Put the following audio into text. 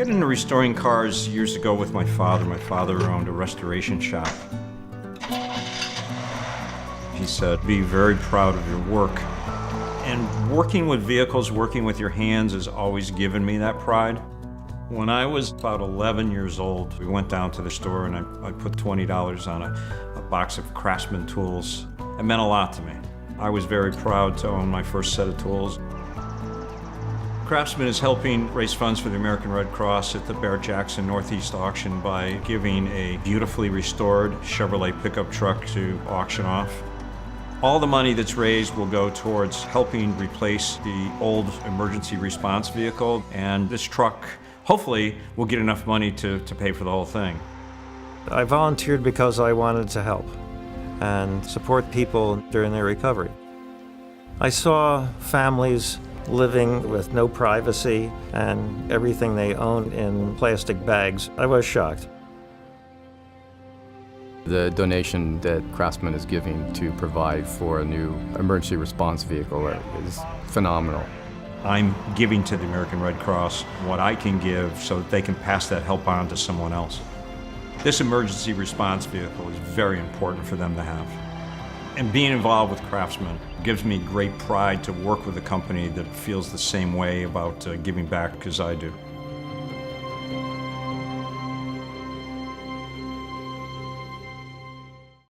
got into restoring cars years ago with my father. My father owned a restoration shop. He said, be very proud of your work. And working with vehicles, working with your hands has always given me that pride. When I was about 11 years old, we went down to the store and I put $20 on a box of Craftsman tools. It meant a lot to me. I was very proud to own my first set of tools. Craftsman is helping raise funds for the American Red Cross at the Barrett-Jackson Northeast auction by giving a beautifully restored Chevrolet pickup truck to auction off. All the money that's raised will go towards helping replace the old emergency response vehicle, and this truck hopefully will get enough money to pay for the whole thing. I volunteered because I wanted to help and support people during their recovery. I saw families living with no privacy and everything they owned in plastic bags. I was shocked. The donation that Craftsman is giving to provide for a new emergency response vehicle is phenomenal. I'm giving to the American Red Cross what I can give so that they can pass that help on to someone else. This emergency response vehicle is very important for them to have. And being involved with Craftsman gives me great pride to work with a company that feels the same way about giving back as I do.